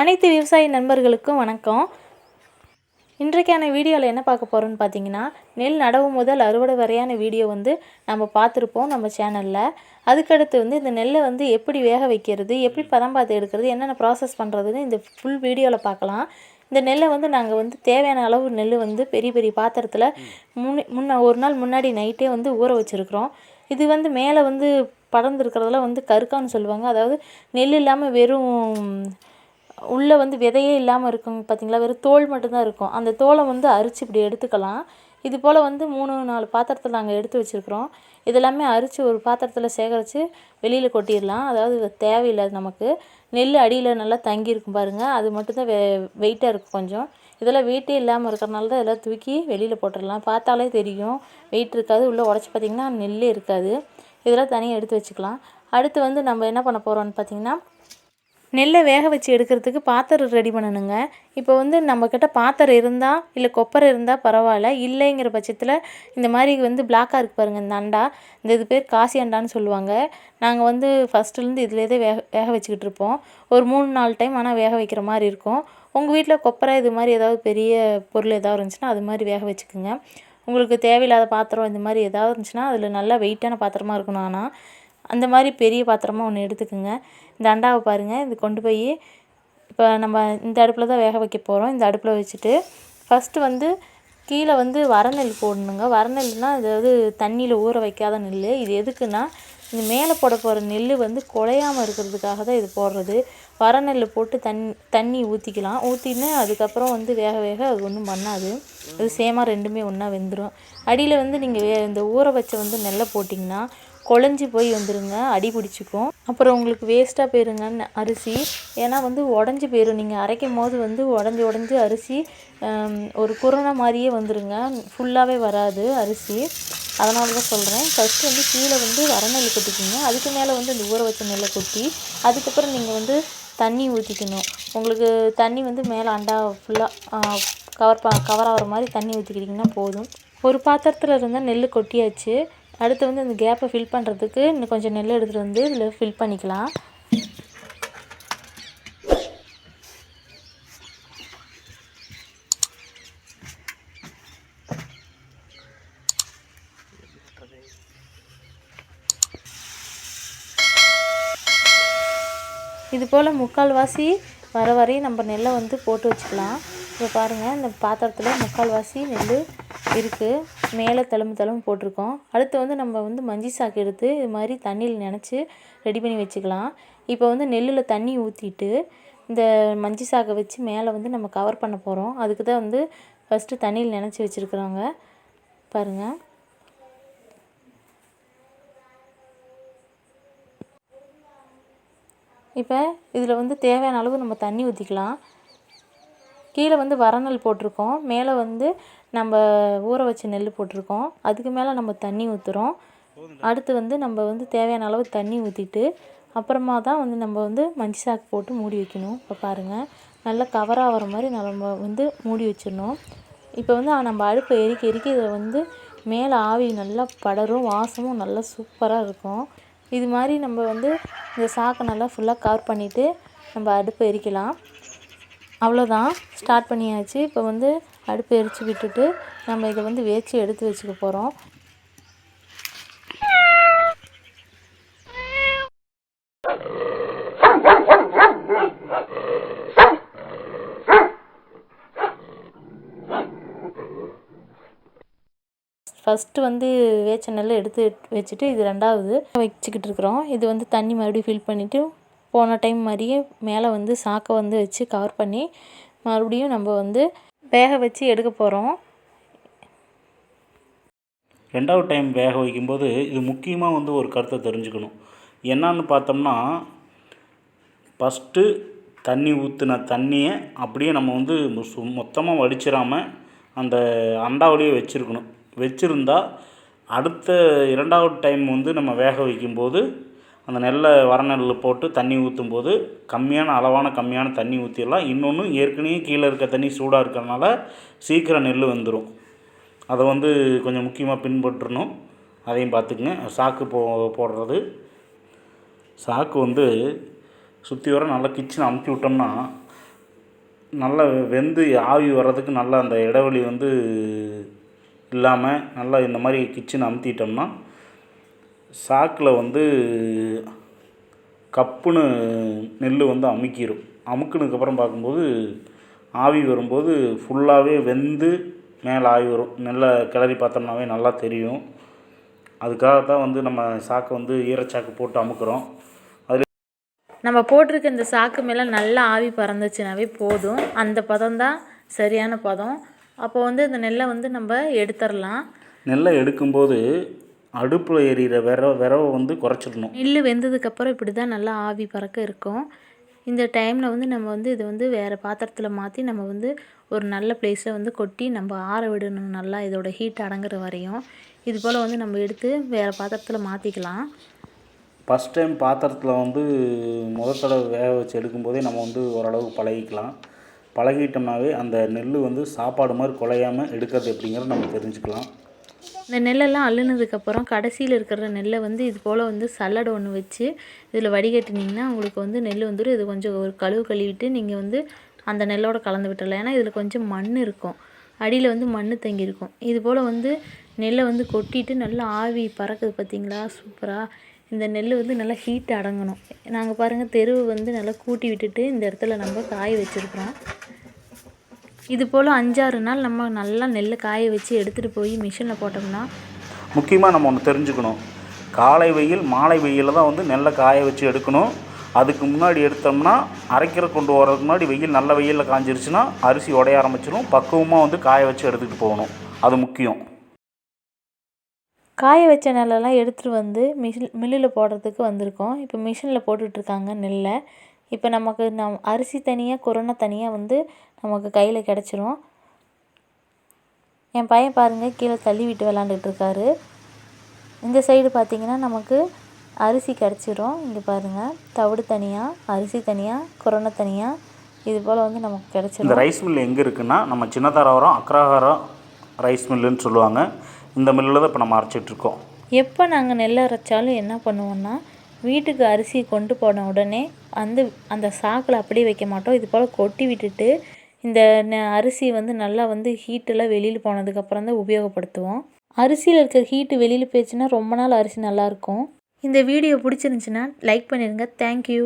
அனைத்து விவசாய நண்பர்களுக்கும் வணக்கம். இன்றைக்கான வீடியோவில் என்ன பார்க்க போகிறோன்னு பார்த்தீங்கன்னா, நெல் நடவு முதல் அறுவடை வரையான வீடியோ நம்ம பார்த்துருப்போம் நம்ம சேனலில். அதுக்கடுத்து இந்த நெல்லை எப்படி வேக வைக்கிறது, எப்படி பதம் பார்த்து எடுக்கிறது, என்னென்ன ப்ராசஸ் பண்ணுறதுன்னு இந்த ஃபுல் வீடியோவில் பார்க்கலாம். இந்த நெல்லை நாங்கள் தேவையான அளவு நெல் பெரிய பெரிய பாத்திரத்தில் ஒரு நாள் முன்னாடி நைட்டே ஊற வச்சுருக்குறோம். இது மேலே படர்ந்துருக்கிறதுல கருக்கான்னு சொல்லுவாங்க. அதாவது நெல் இல்லாமல் வெறும் உள்ளே விதையே இல்லாமல் இருக்கும் பார்த்திங்களா, வெறும் தோல் மட்டும்தான் இருக்கும். அந்த தோலை அரிச்சு இப்படி எடுத்துக்கலாம். இது போல் 3-4 பாத்திரத்தில் நாங்கள் எடுத்து வச்சுருக்குறோம். இதெல்லாமே அரித்து ஒரு பாத்திரத்தில் சேகரித்து வெளியில் கொட்டிடலாம். அதாவது தேவையில்லை நமக்கு. நெல் அடியில் நல்லா தங்கியிருக்கும் பாருங்கள், அது மட்டும்தான் வெயிட்டாக இருக்கும் கொஞ்சம். இதெல்லாம் வெயிட்டே இல்லாமல் இருக்கிறனால தான் இதெல்லாம் தூக்கி வெளியில் போட்டுடலாம். பார்த்தாலே தெரியும் வெயிட் இருக்காது. உள்ளே உடச்சி பார்த்திங்கன்னா நெல்லே இருக்காது. இதெல்லாம் தனியாக எடுத்து வச்சுக்கலாம். அடுத்து நம்ம என்ன பண்ண போகிறோம்னு பார்த்திங்கன்னா, நெல்லை வேக வச்சு எடுக்கிறதுக்கு பாத்திரம் ரெடி பண்ணணுங்க. இப்போ நம்மக்கிட்ட பாத்திரம் இருந்தால் இல்லை கொப்பரை இருந்தால் பரவாயில்ல. இல்லைங்கிற பட்சத்தில் இந்த மாதிரி பிளாக்காக இருக்குது பாருங்கள் இந்த அண்டா, இது பேர் காசி அண்டான்னு சொல்லுவாங்க. நாங்கள் ஃபஸ்ட்டுலேருந்து இதிலே தான் வேக வச்சுக்கிட்டு இருப்போம். ஒரு 3-4 டைம் ஆனால் வேக வைக்கிற மாதிரி இருக்கும். உங்கள் வீட்டில் கொப்பரை இது மாதிரி ஏதாவது பெரிய பொருள் ஏதாவது இருந்துச்சுன்னா அது மாதிரி வேக வச்சுக்கோங்க. உங்களுக்கு தேவையில்லாத பாத்திரம் இந்த மாதிரி ஏதாவது இருந்துச்சுன்னா அதில் நல்லா வெயிட்டான பாத்திரமாக இருக்கணும். ஆனால் அந்த மாதிரி பெரிய பாத்திரமாக ஒன்று எடுத்துக்கோங்க. இந்த அண்டாவை பாருங்கள், இது கொண்டு போய் இப்போ நம்ம இந்த அடுப்பில் தான் வேக வைக்க போகிறோம். இந்த அடுப்பில் வச்சுட்டு ஃபஸ்ட்டு கீழே வரநெல் போடணுங்க. வரநெல்னால் அதாவது தண்ணியில் ஊற வைக்காத நெல். இது எதுக்குன்னா, இந்த மேலே போட போகிற நெல் குழையாமல் இருக்கிறதுக்காக தான் இது போடுறது. வரநெல் போட்டு தண்ணி ஊற்றிக்கலாம். ஊற்றின்னு அதுக்கப்புறம் வேக வேக அது ஒன்றும் பண்ணாது. அது சேமாக ரெண்டுமே ஒன்றா வெந்துடும். அடியில் நீங்கள் இந்த ஊற வச்ச நெல்லை போட்டிங்கன்னா குழஞ்சி போய் வந்துடுங்க, அடி பிடிச்சிக்கும். அப்புறம் உங்களுக்கு வேஸ்ட்டாக போயிருங்க அரிசி. ஏன்னா உடஞ்சி போயிடும். நீங்கள் அரைக்கும் போது உடஞ்சி அரிசி ஒரு குருணை மாதிரியே வந்துடுங்க, ஃபுல்லாகவே வராது அரிசி. அதனால தான் சொல்கிறேன். ஃபஸ்ட்டு கீழே வரநெல் கொட்டிக்கிங்க. அதுக்கு மேலே இந்த ஊற வச்ச நெல்லை கொட்டி அதுக்கப்புறம் நீங்கள் தண்ணி ஊற்றிக்கணும். உங்களுக்கு தண்ணி மேலே அண்டா ஃபுல்லாக கவர் ஆகிற மாதிரி தண்ணி ஊற்றிக்கிட்டிங்கன்னா போதும். ஒரு பாத்திரத்தில் இருந்தால் நெல் கொட்டியாச்சு. அடுத்து அந்த கேப்பை ஃபில் பண்ணுறதுக்கு இன்னும் கொஞ்சம் நெல் எடுத்துகிட்டு இதில் ஃபில் பண்ணிக்கலாம். இது போல் 3/4 வர வரையும் நம்ம நெல்லை போட்டு வச்சுக்கலாம். இப்போ பாருங்கள், இந்த பாத்திரத்தில் 3/4 நெல் இருக்குது. மேலே தழும்பு போட்டிருக்கோம். அடுத்து நம்ம மஞ்சி சாக்கு எடுத்து இது மாதிரி தண்ணியில் நனைச்சி ரெடி பண்ணி வச்சுக்கலாம். இப்போ நெல்லில் தண்ணி ஊற்றிட்டு இந்த மஞ்சி சாக்கை வச்சு மேலே நம்ம கவர் பண்ண போகிறோம். அதுக்கு தான் ஃபஸ்ட்டு தண்ணியில் நனைச்சி வச்சுருக்குறாங்க பாருங்கள். இப்போ இதில் தேவையான அளவு நம்ம தண்ணி ஊற்றிக்கலாம். கீழே வரநெல் போட்டிருக்கோம், மேலே நம்ம ஊற வச்ச நெல் போட்டிருக்கோம். அதுக்கு மேலே நம்ம தண்ணி ஊற்றுறோம். அடுத்து நம்ம தேவையான அளவு தண்ணி ஊற்றிட்டு அப்புறமா தான் நம்ம மஞ்சி சாக்கு போட்டு மூடி வைக்கணும். இப்போ பாருங்கள், நல்லா கவர் ஆகிற மாதிரி நம்ம மூடி வச்சிடணும். இப்போ நம்ம அடுப்பை எரிக்க இதில் மேலே ஆவி நல்லா படரும், வாசமும் நல்லா சூப்பராக இருக்கும். இது மாதிரி நம்ம இந்த சாக்கை நல்லா ஃபுல்லாக கவர் பண்ணிவிட்டு நம்ம அடுப்பை எரிக்கலாம். அவ்வளோதான், ஸ்டார்ட் பண்ணியாச்சு. இப்போ அடுப்பை எரித்து விட்டுட்டு நம்ம இதை வேச்சு எடுத்து வச்சுக்க போகிறோம். ஃபஸ்ட்டு வேச்ச நெல்லை எடுத்து வச்சுட்டு இது 2வது வச்சுக்கிட்டு இருக்கிறோம். இது தண்ணி மறுபடியும் ஃபில் பண்ணிவிட்டு போன டைம் மாதிரியே மேலே சாக்கை வச்சு கவர் பண்ணி மறுபடியும் நம்ம வேக வச்சு எடுக்க போகிறோம். 2வது டைம் வேக வைக்கும்போது இது முக்கியமாக ஒரு கருத்தை தெரிஞ்சுக்கணும். என்னான்னு பார்த்தோம்னா, ஃபஸ்ட்டு தண்ணி ஊற்றின தண்ணியை அப்படியே நம்ம மொத்தமாக வடிச்சிடாமல் அந்த அண்டாவிலேயே வச்சுருக்கணும். வச்சுருந்தா அடுத்த 2வது டைம் நம்ம வேக வைக்கும்போது அந்த நெல்லை வரநெல் போட்டு தண்ணி ஊற்றும்போது கம்மியான தண்ணி ஊற்றிடலாம். இன்னொன்று, ஏற்கனவே கீழே இருக்க தண்ணி சூடாக இருக்கிறனால சீக்கிரம் நெல் வந்துடும். அதை கொஞ்சம் முக்கியமாக பின்பற்றணும். அதையும் பார்த்துக்குங்க. சாக்கு போடுறது, சாக்கு சுற்றி வர நல்லா கிச்சனை அமுத்தி விட்டோம்னா நல்லா வெந்து ஆவி வர்றதுக்கு நல்லா அந்த இடைவெளி வந்து இல்லாமல் நல்லா இந்த மாதிரி கிச்சனை அமுத்திட்டோம்னா சாக்கில் வந்து கப்புன்னு நெல் வந்து அமுக்கிடும். அமுக்குனதுக்கப்புறம் பார்க்கும்போது ஆவி வரும்போது ஃபுல்லாகவே வெந்து மேலே ஆவி வரும். நெல்லை கிளறி பார்த்தோம்னாவே நல்லா தெரியும். அதுக்காகத்தான் வந்து நம்ம சாக்கை வந்து ஈரச்சாக்கு போட்டு அமுக்குறோம். நம்ம போட்டிருக்க இந்த சாக்கு மேலே நல்லா ஆவி பறந்துச்சுனாவே போதும். அந்த பதம் தான் சரியான பதம். அப்போ வந்து இந்த நெல்லை வந்து நம்ம எடுத்துடலாம். நெல்லை எடுக்கும்போது அடுப்பில் எரியிற விரவை வந்து குறைச்சிடணும். நெல் வெந்ததுக்கப்புறம் இப்படி தான் நல்லா ஆவி பறக்க இருக்கும். இந்த டைமில் வந்து நம்ம வந்து இதை வந்து வேறு பாத்திரத்தில் மாற்றி நம்ம வந்து ஒரு நல்ல பிளேஸில் வந்து கொட்டி நம்ம ஆற விடணும். நல்லா இதோட ஹீட் அடங்குற வரையும் இது போல் வந்து நம்ம எடுத்து வேறு பாத்திரத்தில் மாற்றிக்கலாம். ஃபஸ்ட் டைம் பாத்திரத்தில் வந்து முதல் தடவை வேக வச்சு எடுக்கும்போதே நம்ம வந்து ஓரளவுக்கு பழகிக்கலாம். பழகிட்டோம்னாவே அந்த நெல் வந்து சாப்பாடு மாதிரி குலையாமல் எடுக்கிறது எப்படிங்கிறத நம்ம தெரிஞ்சுக்கலாம். இந்த நெல்லெல்லாம் அள்ளுனதுக்கப்புறம் கடைசியில் இருக்கிற நெல்லை வந்து இது போல் வந்து சல்லடை ஒன்று வச்சு இதில் வடிகட்டினீங்கன்னா உங்களுக்கு வந்து நெல் வந்துடும். இது கொஞ்சம் ஒரு கழுவிட்டு நீங்கள் வந்து அந்த நெல்லோடு கலந்து விட்டுடலாம். ஏன்னா இதில் கொஞ்சம் மண் இருக்கும், அடியில் வந்து மண் தங்கியிருக்கும். இது போல் வந்து நெல்லை வந்து கொட்டிட்டு நல்லா ஆவி பறக்குது பார்த்திங்களா, சூப்பராக. இந்த நெல் வந்து நல்லா ஹீட் அடங்கணும். நாங்கள் பாருங்கள் தெருவு வந்து நல்லா கூட்டி விட்டுட்டு இந்த இடத்துல நம்ம காய வச்சுருக்குறோம். இது போல் 5-6 நாள் நம்ம நல்லா நெல் காய வச்சு எடுத்துகிட்டு போய் மிஷினில் போட்டோம்னா. முக்கியமாக நம்ம ஒன்று தெரிஞ்சுக்கணும், காலை வெயில் மாலை வெயிலில் தான் வந்து நெல்லை காய வச்சு எடுக்கணும். அதுக்கு முன்னாடி எடுத்தோம்னா அரைக்கிற கொண்டு வரதுக்கு முன்னாடி வெயில் நல்ல வெயிலில் காஞ்சிருச்சுன்னா அரிசி உடைய ஆரம்பிச்சிடும். பக்குவமாக வந்து காய வச்சு எடுத்துகிட்டு போகணும், அது முக்கியம். காய வச்ச நெல்லெல்லாம் எடுத்துகிட்டு வந்து மில்லில் போடுறதுக்கு வந்திருக்கோம். இப்போ மிஷினில் போட்டுட்ருக்காங்க நெல்லை. இப்போ நமக்கு அரிசி தனியாக குருணை தனியாக வந்து நமக்கு கையில் கிடச்சிரும். என் பையன் பாருங்கள் கீழே தள்ளி விட்டு விளாண்டுட்டு இருக்காரு. இந்த சைடு பார்த்திங்கன்னா நமக்கு அரிசி கிடச்சிரும். இங்கே பாருங்கள் தவிடு தனியாக, அரிசி தனியாக, குருணை தனியாக, இது போல் வந்து நமக்கு கிடச்சிரும். இந்த ரைஸ் மில் எங்கே இருக்குன்னா நம்ம சின்னதாராவரம் அக்ராஹாரம் ரைஸ் மில்லுன்னு சொல்லுவாங்க. இந்த மில்லில் தான் இப்போ நம்ம அரைச்சிட்ருக்கோம். எப்போ நாங்கள் நெல் அரைச்சாலும் என்ன பண்ணுவோன்னா வீட்டுக்கு அரிசி கொண்டு போன உடனே அந்த சாக்கில் அப்படியே வைக்க மாட்டோம். இது போல் கொட்டி விட்டுட்டு இந்த அரிசி வந்து நல்லா வந்து ஹீட்டெல்லாம் வெளியில் போனதுக்கப்புறம் தான் உபயோகப்படுத்துவோம். அரிசியில் இருக்கிற ஹீட்டு வெளியில் போயிடுச்சுன்னா ரொம்ப நாள் அரிசி நல்லாயிருக்கும். இந்த வீடியோ பிடிச்சிருந்துச்சின்னா லைக் பண்ணிடுங்க. தேங்க்யூ.